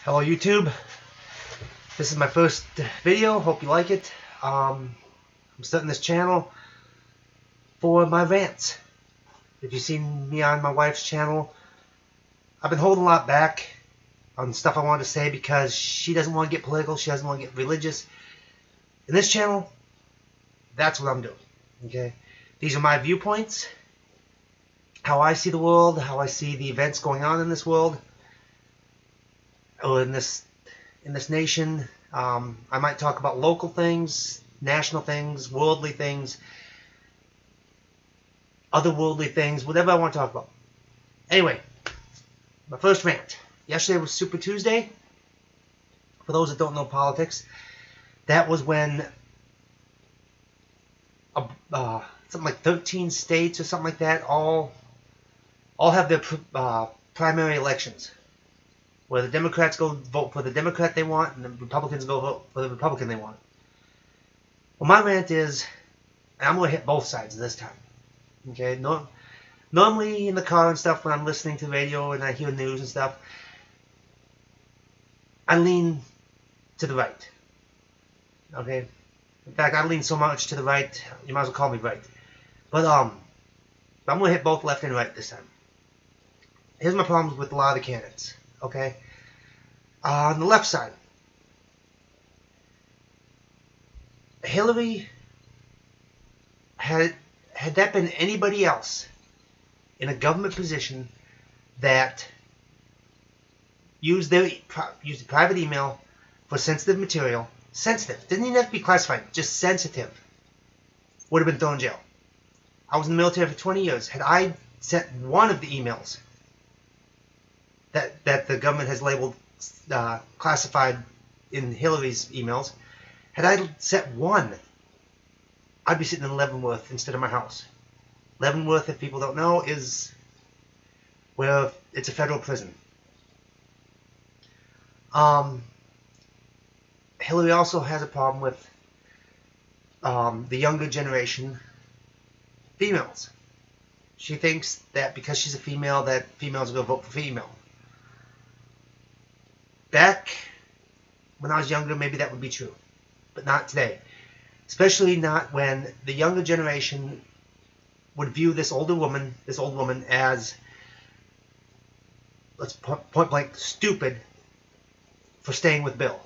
Hello YouTube, this is my first video, hope you like it. I'm starting this channel for my rants. If you've seen me on my wife's channel, I've been holding a lot back on stuff I wanted to say because she doesn't want to get political, she doesn't want to get religious. In this channel, that's what I'm doing, okay? These are my viewpoints, how I see the world, how I see the events going on in this world, or in this nation. I might talk about local things, national things, worldly things, otherworldly things, whatever I want to talk about. Anyway, my first rant. Yesterday was Super Tuesday. For those that don't know politics, that was when something like 13 states or something like that all have their primary elections, where the Democrats go vote for the Democrat they want and the Republicans go vote for the Republican they want. Well, my rant is, and I'm going to hit both sides this time. Okay, normally in the car and stuff when I'm listening to the radio and I hear news and stuff, I lean to the right. Okay, in fact, I lean so much to the right, you might as well call me right. But I'm going to hit both left and right this time. Here's my problems with a lot of the candidates. Okay, on the left side, Hillary, had that been anybody else in a government position that used a private email for sensitive material, didn't even have to be classified, just sensitive, would have been thrown in jail. I was in the military for 20 years. Had I sent one of the emails that the government has labeled classified in Hillary's emails, had I sent one, I'd be sitting in Leavenworth instead of my house. Leavenworth, if people don't know, is where it's a federal prison. Hillary also has a problem with the younger generation females. She thinks that because she's a female, that females are going to vote for female. Back when I was younger, maybe that would be true, but not today. Especially not when the younger generation would view this older woman as, let's point blank, stupid for staying with Bill.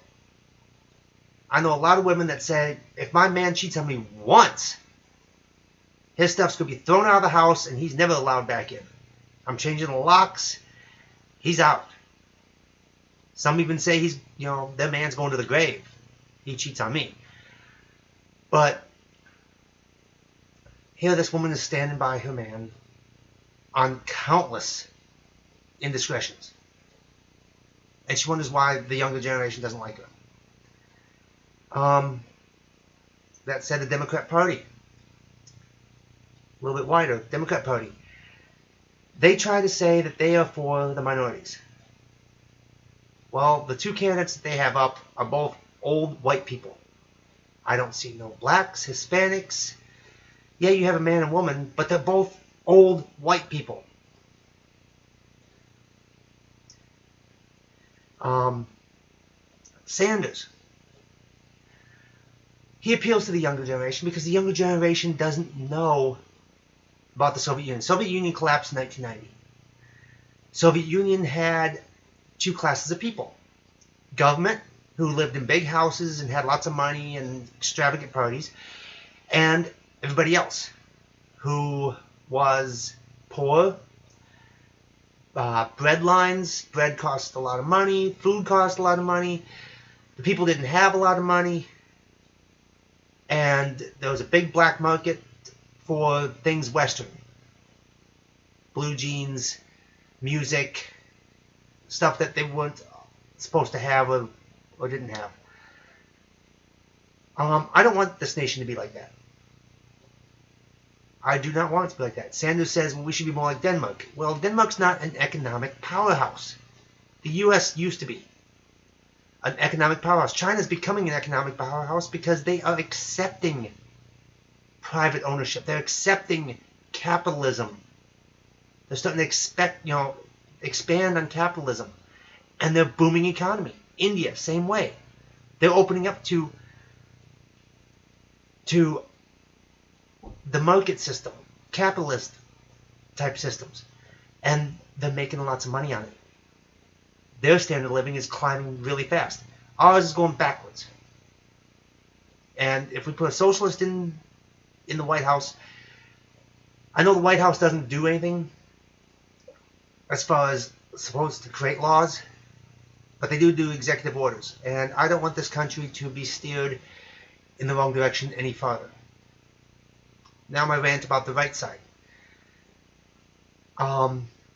I know a lot of women that say, if my man cheats on me once, his stuff's going to be thrown out of the house and he's never allowed back in. I'm changing the locks, he's out. Some even say their man's going to the grave. He cheats on me. But here this woman is standing by her man on countless indiscretions. And she wonders why the younger generation doesn't like her. That said, the Democrat Party, a little bit wider, Democrat Party, they try to say that they are for the minorities. Well, the two candidates that they have up are both old white people. I don't see no blacks, Hispanics. Yeah, you have a man and woman, but they're both old white people. Sanders, he appeals to the younger generation because the younger generation doesn't know about the Soviet Union. Soviet Union collapsed in 1990. Soviet Union had two classes of people. Government, who lived in big houses and had lots of money and extravagant parties, and everybody else, who was poor. Bread lines, bread cost a lot of money, food cost a lot of money, the people didn't have a lot of money, and there was a big black market for things Western. Blue jeans, music, stuff that they weren't supposed to have or didn't have. I don't want this nation to be like that. I do not want it to be like that. Sanders says, well, we should be more like Denmark. Well, Denmark's not an economic powerhouse. The U.S. used to be an economic powerhouse. China's becoming an economic powerhouse because they are accepting private ownership. They're accepting capitalism. They're starting to expand on capitalism. and their booming economy. India, same way. They're opening up to the market system, capitalist type systems, and they're making lots of money on it. Their standard of living is climbing really fast. Ours is going backwards. And if we put a socialist in the White House, I know the White House doesn't do anything as far as supposed to create laws, but they do executive orders. And I don't want this country to be steered in the wrong direction any farther. Now my rant about the right side.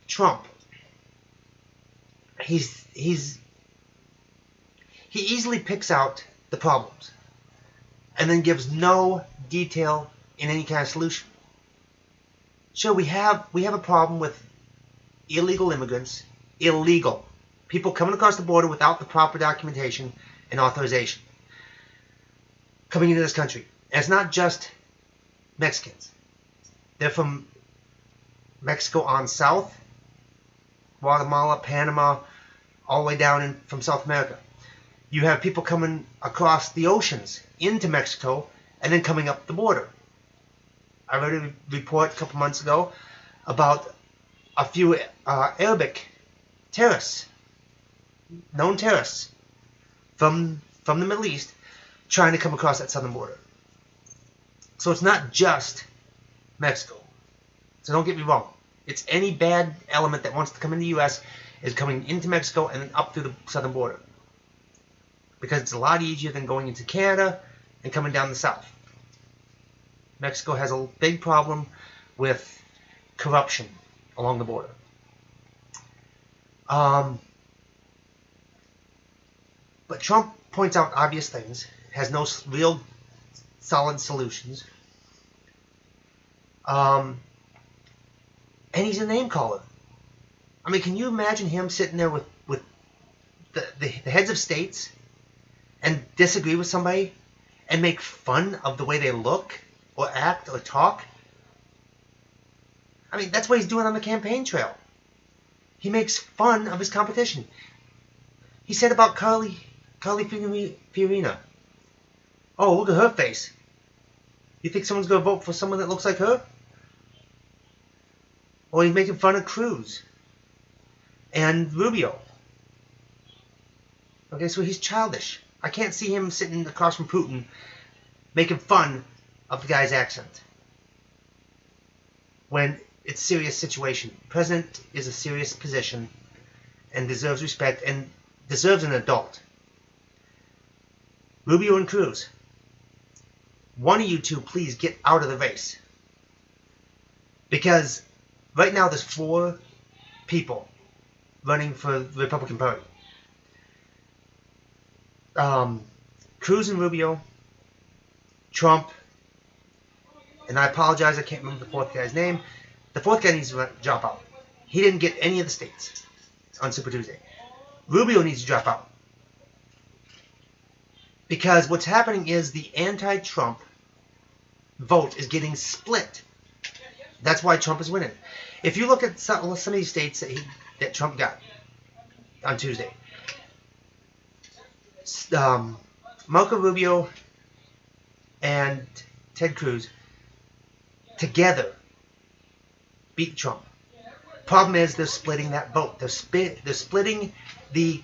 Trump. He easily picks out the problems and then gives no detail in any kind of solution. Sure, we have a problem with illegal immigrants, illegal people coming across the border without the proper documentation and authorization coming into this country. And it's not just Mexicans. They're from Mexico on south, Guatemala, Panama, all the way down from South America. You have people coming across the oceans into Mexico and then coming up the border. I read a report a couple months ago about a few Arabic terrorists, known terrorists from the Middle East, trying to come across that southern border. So it's not just Mexico. So don't get me wrong. It's any bad element that wants to come into the U.S. is coming into Mexico and then up through the southern border. Because it's a lot easier than going into Canada and coming down the south. Mexico has a big problem with corruption along the border. But Trump points out obvious things, has no real solid solutions. And he's a name caller. I mean, can you imagine him sitting there with the heads of states and disagree with somebody and make fun of the way they look or act or talk? I mean, that's what he's doing on the campaign trail. He makes fun of his competition. He said about Carly Fiorina, oh, look at her face. You think someone's going to vote for someone that looks like her? Or he's making fun of Cruz and Rubio. Okay, so he's childish. I can't see him sitting across from Putin making fun of the guy's accent when it's a serious situation. President is a serious position and deserves respect and deserves an adult. Rubio and Cruz, one of you two please get out of the race. Because right now there's 4 people running for the Republican Party. Cruz and Rubio, Trump, and I apologize, I can't remember the 4th guy's name. The 4th guy needs to drop out. He didn't get any of the states on Super Tuesday. Rubio needs to drop out. Because what's happening is the anti-Trump vote is getting split. That's why Trump is winning. If you look at some of these states that Trump got on Tuesday, Marco Rubio and Ted Cruz together beat Trump. Problem is they're splitting that vote. They're splitting the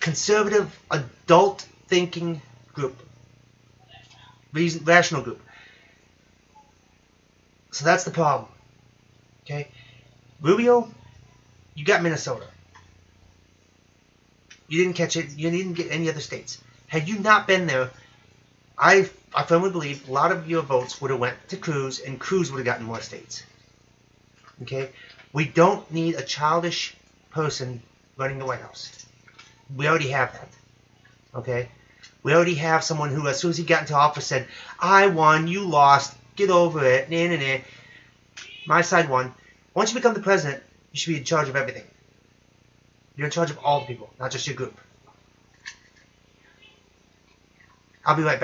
conservative, adult-thinking group, rational group. So that's the problem. Okay, Rubio, you got Minnesota. You didn't catch it. You didn't get any other states. Had you not been there, I firmly believe a lot of your votes would have went to Cruz, and Cruz would have gotten more states. Okay, we don't need a childish person running the White House. We already have that. Okay, we already have someone who, as soon as he got into office, said, "I won, you lost. Get over it. Nah, nah, nah. My side won." Once you become the president, you should be in charge of everything. You're in charge of all the people, not just your group. I'll be right back.